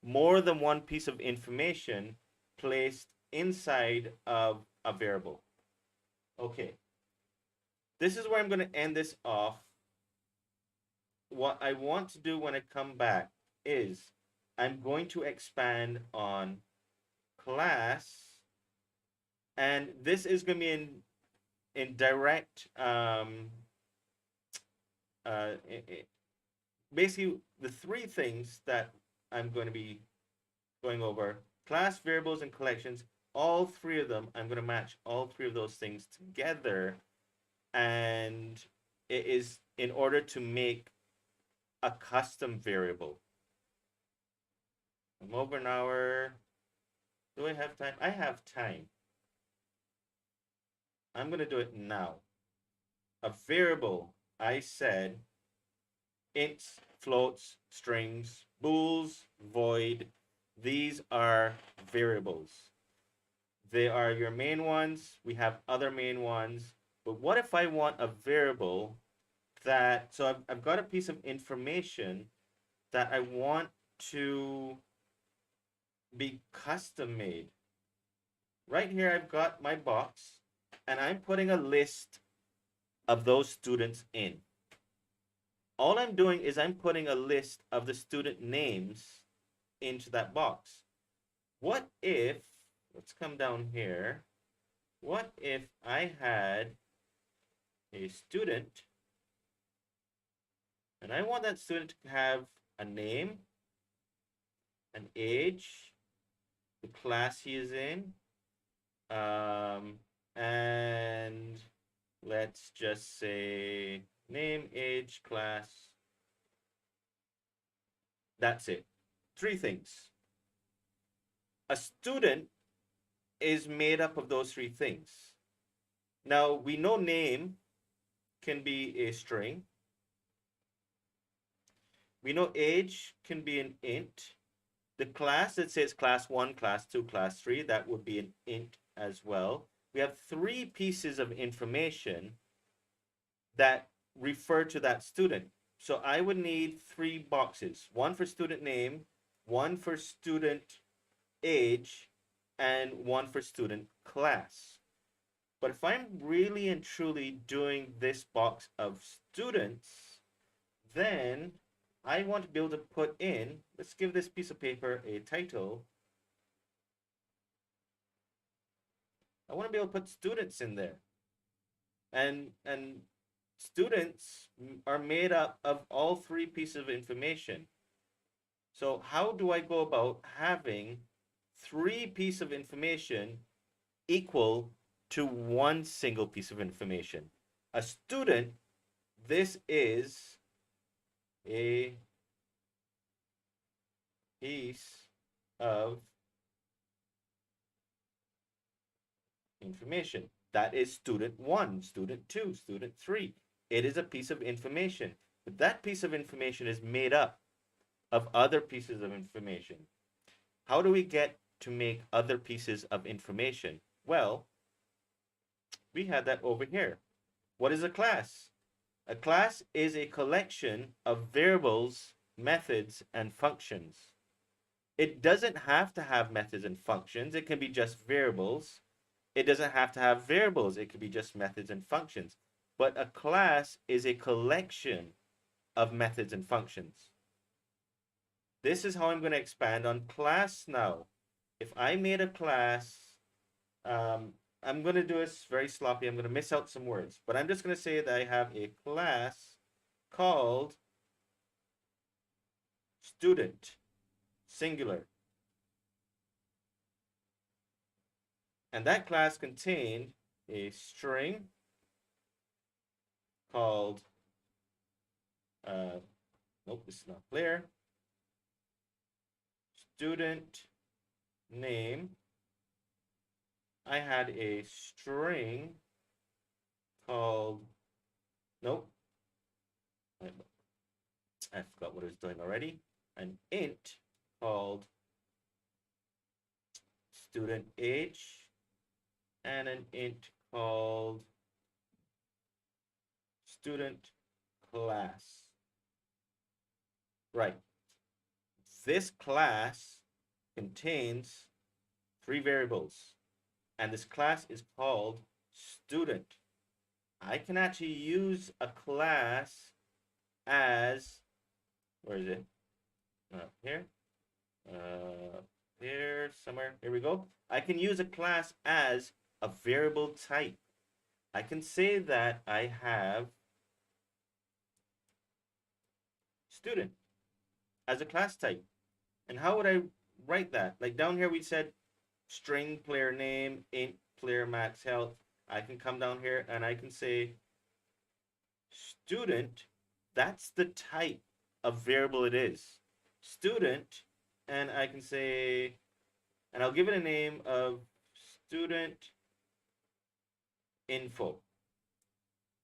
more than one piece of information placed inside of a variable. Okay, this is where I'm going to end this off. What I want to do when I come back is I'm going to expand on class, and this is going to be in direct uh, basically the three things that I'm going to be going over: class, variables, and collections. All three of them, I'm going to match all three of those things together, and it is in order to make a custom variable. I'm over an hour. Do I have time? I have time. I'm going to do it now. A variable, I said, ints, floats, strings, bools, void. These are variables. They are your main ones. We have other main ones. But what if I want a variable that, so I've got a piece of information that I want to be custom made. Right here, I've got my box, and I'm putting a list of those students in. All I'm doing is I'm putting a list of the student names into that box. What if, let's come down here. What if I had a student, and I want that student to have a name, an age, the class he is in, and let's just say name, age, class. That's it. Three things. A student is made up of those three things. Now, we know name can be a string. We know age can be an int. The class that says class 1, class 2, class 3, that would be an int as well. We have three pieces of information that refer to that student. So I would need three boxes: one for student name, one for student age, and one for student class. But if I'm really and truly doing this box of students, then I want to be able to put in, let's give this piece of paper a title. I want to be able to put students in there. And students are made up of all three pieces of information. So how do I go about having three pieces of information equal to one single piece of information? A student, this is a piece of information. That is student 1, student 2, student 3. It is a piece of information. But that piece of information is made up of other pieces of information. How do we get to make other pieces of information? Well, we had that over here. What is a class? A class is a collection of variables, methods, and functions. It doesn't have to have methods and functions. It can be just variables. It doesn't have to have variables. It could be just methods and functions. But a class is a collection of methods and functions. This is how I'm going to expand on class now. if I made a class, um, I'm going to do this very sloppy. I'm going to miss out some words, but I'm just going to say that I have a class called student, singular. And that class contained a string called, uh, nope, this is not clear, student name. I had a string called, nope, I forgot what I was doing already. An int called student age and an int called student class. Right. This class contains three variables, and this class is called student. I can actually use a class as, where is it? Here. Here, somewhere. Here we go. I can use a class as a variable type. I can say that I have student as a class type. And how would I write that? Like down here we said string player name, int player max health. I can come down here and I can say student, that's the type of variable it is. Student, and I can say, and I'll give it a name of student info.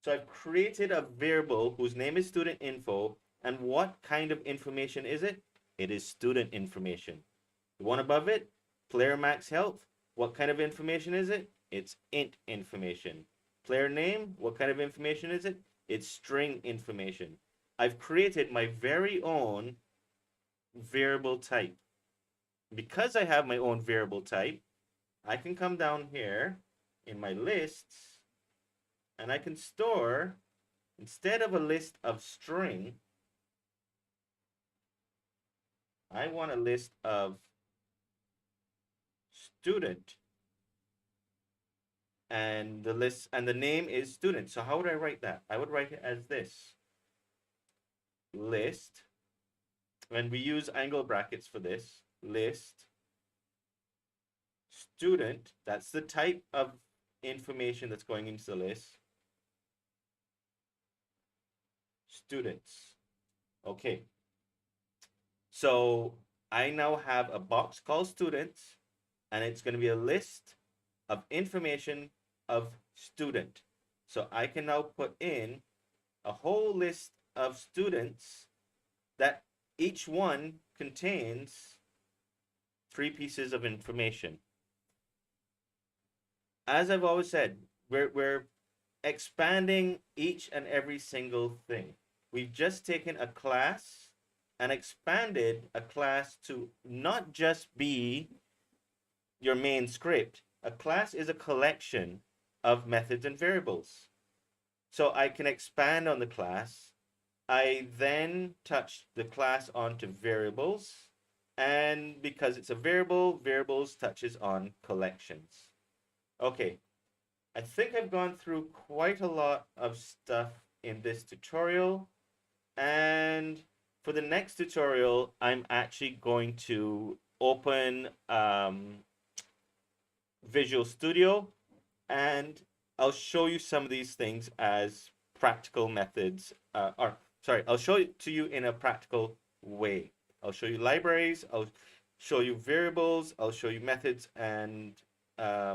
So I've created a variable whose name is student info, and what kind of information is it? It is student information. The one above it, player max health, what kind of information is it? It's int information. Player name, what kind of information is it? It's string information. I've created my very own variable type. Because I have my own variable type, I can come down here in my lists and I can store, instead of a list of string, I want a list of student. And the list and the name is student. So how would I write that? I would write it as this. List, and we use angle brackets for this. List student, that's the type of information that's going into the list. Students. Okay. So I now have a box called students, and it's going to be a list of information of student. So I can now put in a whole list of students that each one contains three pieces of information. As I've always said, we're expanding each and every single thing. We've just taken a class and expanded a class to not just be your main script. A class is a collection of methods and variables. So I can expand on the class. I then touch the class onto variables. And because it's a variable, variables touches on collections. Okay, I think I've gone through quite a lot of stuff in this tutorial. And for the next tutorial, I'm actually going to open Visual Studio, and I'll show you some of these things as practical methods, I'll show it to you in a practical way. I'll show you libraries, I'll show you variables, I'll show you methods and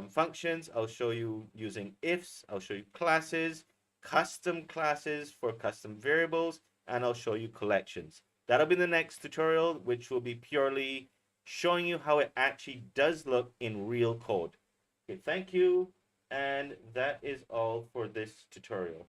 functions, I'll show you using ifs, I'll show you classes, custom classes for custom variables, and I'll show you collections. That'll be the next tutorial, which will be purely showing you how it actually does look in real code. Okay, thank you, and that is all for this tutorial.